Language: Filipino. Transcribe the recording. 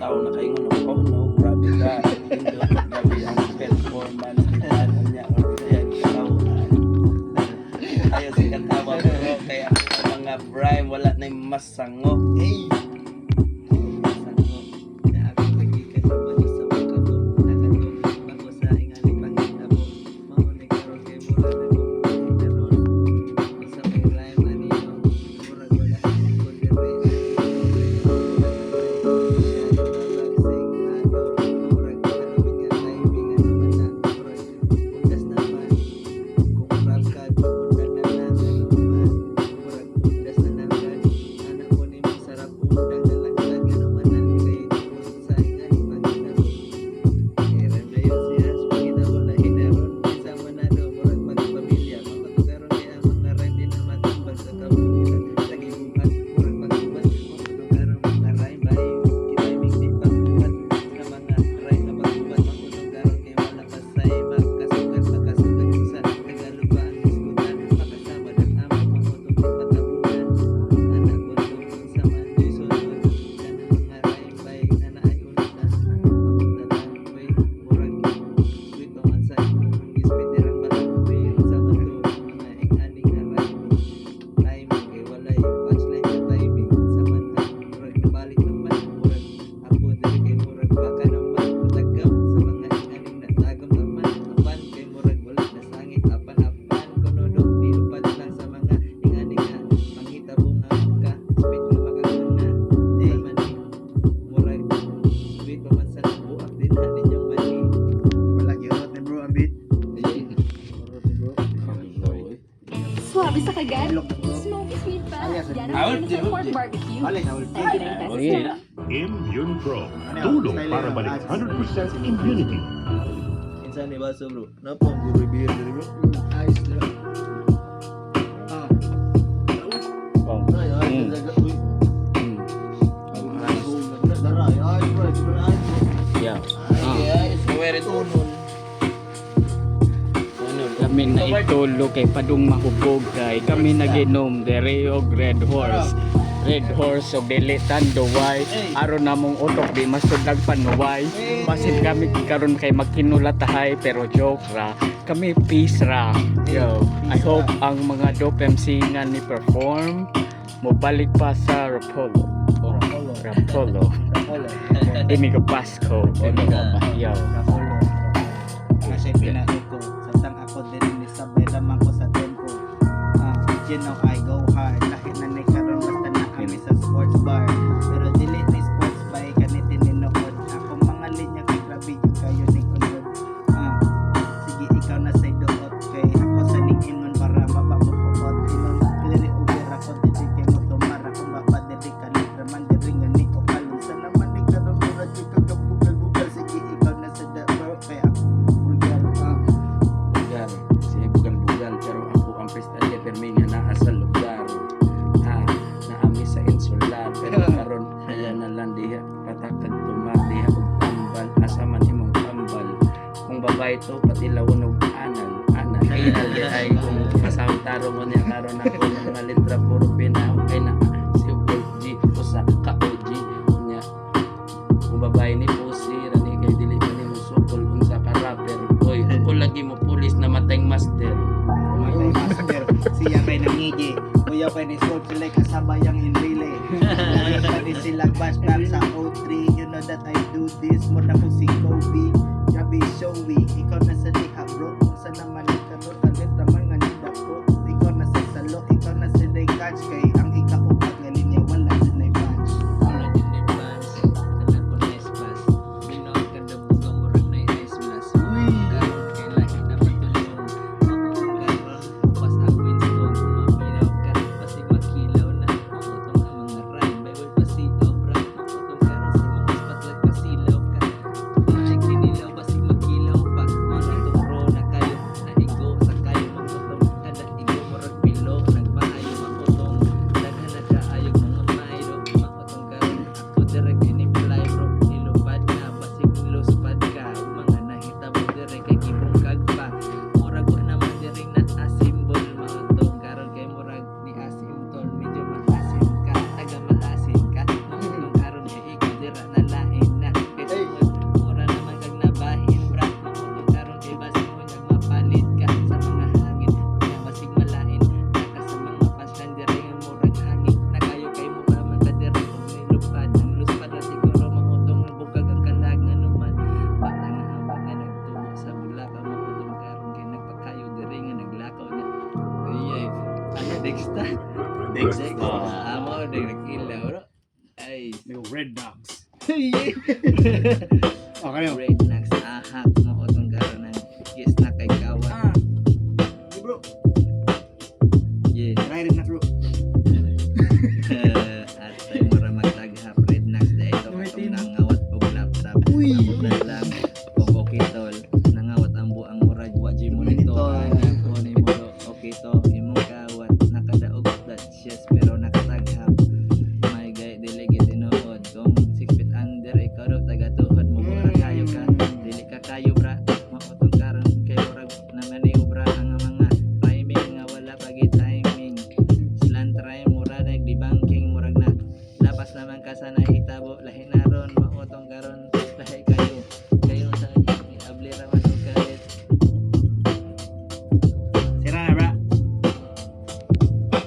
tao na kayo no, oh no, grabe ka, hindi grabe ang performance niya, yan tao. Ayaw si katawa bro, kaya ang mga Brian wala na yung masango. Hey! Suabe sa kagat. Smoky sweet pa. Yan ang sa pork barbecue. Immune Pro. Tulong para balik 100% immunity. Insan ni baso bro. Napa ang guru beer dari bro? Ice na. Ah. Ay ay daga uy. Daray ay bro, ay. Yeah. Ay, swear it on. Kami na itulo kay padung mahubog kay kami naginom dere og Red Horse og dili tanduway aron namong utok di masudlag panuway basin kami karon kay magkinulatahay pero joke ra kami peace ra yo I hope ang mga dope MC nga ni perform mo balik pa sa Rapolo ini ka Pasko ini ka yo kasi pinato ko satang ako din ni sabay lamang ko sa tempo you know I go hard kahit na nagkaroon basta na kami sa sports bar pero dili ni sports bar kanitin ninood ako mga linya kay grabe yung kayo ni kunod sige ikaw na say doot kay ako sa ning ingon para mapapupuot ingon dili over ako dili kay mo tumara kung mapadili ka litra man diri nga ni ko kalun sa naman ni karon mura jud ka bugal sige ikaw na sa bro kay ako bugal Sige bugal-bugal pero ako ang pestanya permi nga naa sa lugar naami sa insular pero karon kaya na lang diha patakad tumadiha og tambal asa man imong tambal kung babae to pati lawon og anan ay kung pasahod taro mo niya karon ako ng mga litra puro pinaw kay na si OG usa ka OG niya kung babae ni pusi rani kay dili man mo sukol unsa ka rapper oy ako lagi mo pulis na mateng master Matay master, siya kay nangigi kuya kay ni Salt sila kasabayang hinrili kuya ni sila bash back sa O3 you know that I do this more na ko si Kobe grabe showy ikaw na sa diha bro sa naman ikaw talit naman nga nida ko ikaw na sa salo ikaw na sa day catch kay ang ikaupat nga linya wala sa nay punch wala din ni punch talag ko na espas bino ka na bugang murag na ice blast uy kay lahi na matulong pas ako instone kumapilaw ka pasi makilaw na makutong ang mga rhyme bawal pasitaw bra makutong karon sa mga spotlight pasilaw ka check dinilaw pasi makilaw pa mga tong Red Dogs. Okay. Red Nax ahak mo otong karon ng yes na kay kawan. Hey, bro. Yeah. Try rin na, bro. At tayo mura magtaghap Red Nax dahil ito katong nangawat og laptop. Uy. Lang og okay tol. Nangawat ang buang murag wa jay monitor. Ako ni mo okay to imong kawat nakadaog that yes pero nakataghap. May gay dili gid tinuod kung 6 feet under ikaw daw taga-tuhod mo mura kayo ka. Dili ka kayo bra. Maotong karon kay murag na maniobra ang mga timing nga wala pagi timing. Slant try mura nag di banking murag na lapas naman ka sa nahitabo lahi na ron maotong karon